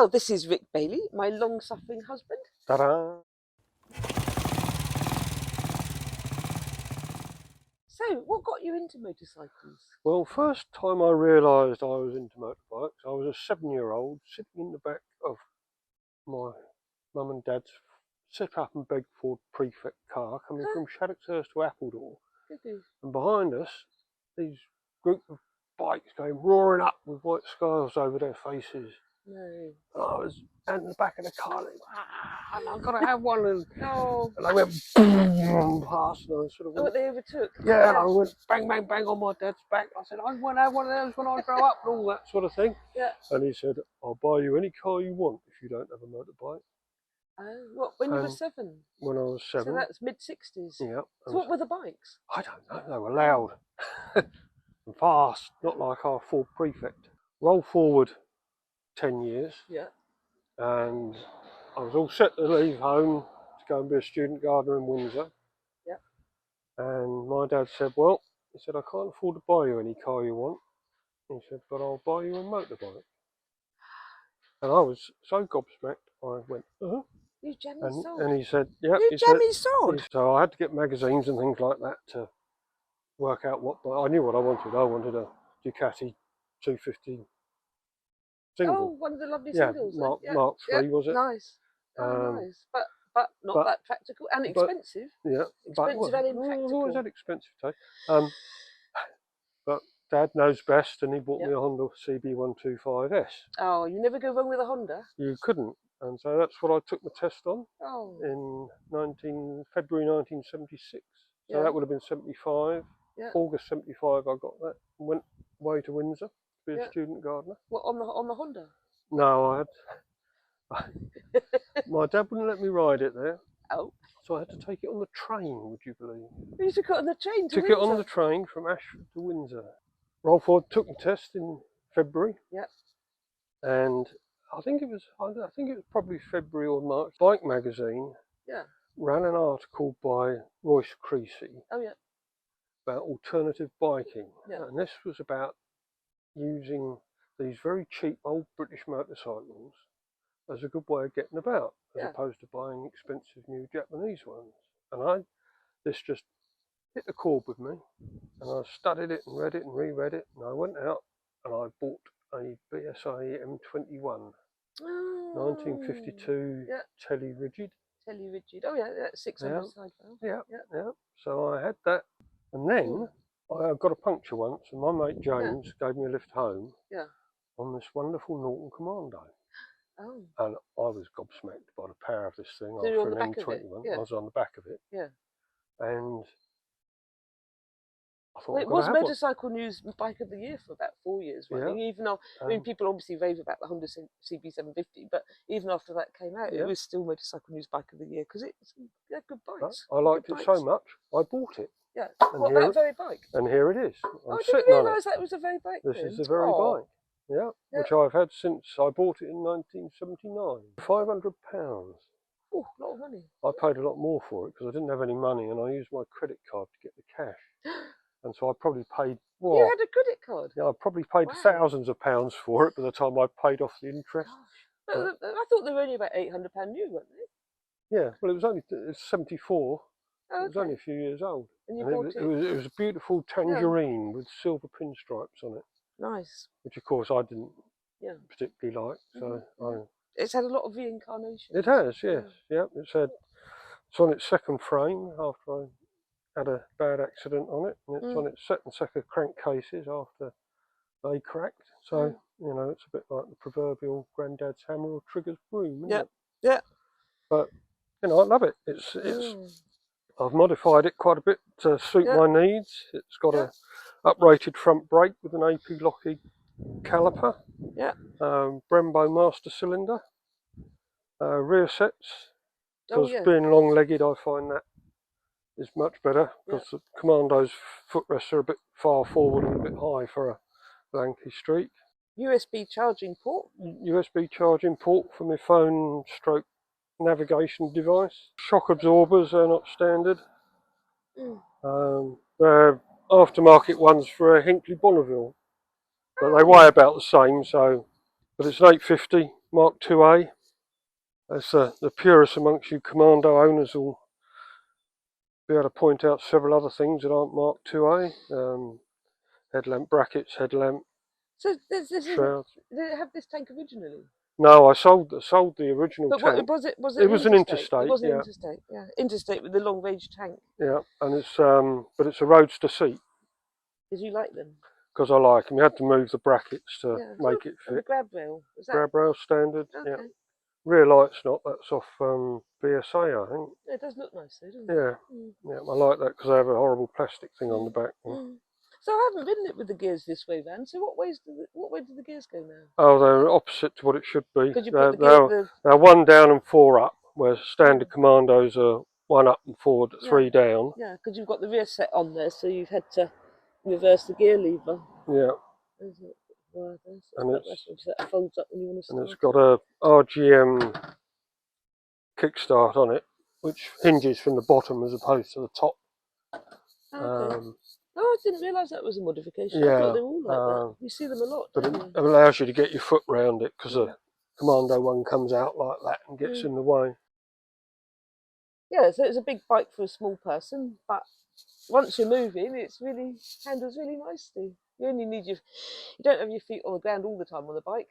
Well, this is Rick Bailey, my long-suffering husband. Ta-da! So, what got you into motorcycles? Well, first time I realised I was into motorbikes, I was a 7-year-old sitting in the back of my mum and dad's sit up and beg Ford Prefect car coming from Shaddixhurst to Appledore. And behind us, these group of bikes came roaring up with white scarves over their faces. No. And I was out in the back of the car, and I've got to have one. And, Oh. and they went boom past, and I sort of went, what they overtook? Yeah, and I went bang, bang, bang on my dad's back. I said, I want to have one of those when I grow up, and all that sort of thing. Yeah. And he said, I'll buy you any car you want if you don't have a motorbike. What, when you were 7? When I was 7. So that's mid-60s. Yeah. So what were the bikes? I don't know, they were loud and fast, not like our Ford Prefect. Roll forward 10 years. Yeah. And I was all set to leave home to go and be a student gardener in Windsor. Yeah. And my dad said, well, he said, I can't afford to buy you any car you want. He said, but I'll buy you a motorbike. And I was so gobsmacked, I went, You jammy sod. And he said, yeah. You jammy sod. So I had to get magazines and things like that to work out what, I knew what I wanted. I wanted a Ducati 250 single. Oh, one of the lovely singles. Mark III, was it? Nice. Nice. But not that practical and expensive. Expensive and impractical. I've always had expensive taste. But Dad knows best, and he bought me a Honda CB125S. Oh, you never go wrong with a Honda. You couldn't. And so that's what I took the test on in February 1976. So that would have been 75. August 75 I got that. Went away to Windsor to be a student gardener. What, on the Honda? No, my dad wouldn't let me ride it there. Oh. So I had to take it on the train, would you believe? You took it on the train to Windsor? Took it on the train from Ashford to Windsor. Rolf Ford took the test in February. Yeah. And I think it was probably February or March. Bike magazine ran an article by Royce Creasy about alternative biking. Yeah. And this was about using these very cheap old British motorcycles as a good way of getting about, as opposed to buying expensive new Japanese ones. And this just hit a chord with me, and I studied it and read it and reread it, and I went out and I bought a BSA M21, 1952 Telly Rigid. Telly Rigid, oh yeah, that's 600 side valve. Yeah. So I had that, and then I got a puncture once, and my mate James gave me a lift home on this wonderful Norton Commando. Oh. And I was gobsmacked by the power of this thing. So you're on the back of it? I was on the back of it. Yeah. And I thought, it was Motorcycle News Bike of the Year for about 4 years running. Even though, I mean, people obviously rave about the Honda CB750, but even after that came out, it was still Motorcycle News Bike of the Year because it's good bikes. I liked it so much, I bought it. Yeah. What, that very bike? And here it is. I didn't realise that was the very bike. This is the very bike. Yeah, which I've had since I bought it in 1979. £500. Oh, a lot of money. I paid a lot more for it because I didn't have any money, and I used my credit card to get the cash. And so I probably paid. Well, you had a credit card? Yeah, I probably paid thousands of pounds for it by the time I paid off the interest. Gosh. I thought they were only about £800 new, weren't they? Yeah, well, it's 74. It was only a few years old. And you bought it? It was a beautiful tangerine with silver pinstripes on it. Nice. Which, of course, I didn't particularly like. So it's had a lot of reincarnation. It has, yes. Yeah. It's on its second frame after I had a bad accident on it, and it's on its second set of crankcases after they cracked. So it's a bit like the proverbial granddad's hammer or trigger's broom, isn't it? Yeah. But I love it. It's I've modified it quite a bit to suit my needs. It's got a uprated front brake with an AP Lockheed caliper. Yeah. Brembo master cylinder. Rear sets. Because being long-legged, I find that is much better because the Commando's footrests are a bit far forward and a bit high for a lanky street. USB charging port. USB charging port for my phone stroke navigation device. Shock absorbers are not standard. They're aftermarket ones for a Hinkley Bonneville, but they weigh about the same. So, but it's an 850 Mark IIA. As the purists amongst you Commando owners will be able to point out several other things that aren't Mark IIA. Headlamp brackets, headlamp. So did it have this tank originally? No, I sold the original tank. But was it? Was an interstate. It was an interstate. Yeah, interstate with the long range tank. Yeah, and it's but it's a roadster seat. Did you like them? Because I like them. You had to move the brackets to make it fit. The grab rail. Grab rail standard. Okay. Yeah. Rear light's not. That's off BSA, I think. Yeah, it does look nice though, doesn't it? Yeah. Yeah, I like that because they have a horrible plastic thing on the back. So I haven't ridden it with the gears this way, Van. So what way do the gears go now? Oh, they're opposite to what it should be. Could you put the they're 1 down and 4 up, where standard Commandos are 1 up and 4, 3 down. Yeah, because you've got the rear set on there, so you've had to reverse the gear lever. Yeah. And that folds up when you want to start. And it's got a RGM kickstart on it, which hinges from the bottom as opposed to the top. Okay. I didn't realise that was a modification. I thought they were all like that. You see them a lot. But it allows you to get your foot round it because the Commando one comes out like that and gets in the way. Yeah, so it's a big bike for a small person, but once you're moving, handles really nicely. You only need you don't have your feet on the ground all the time on the bike.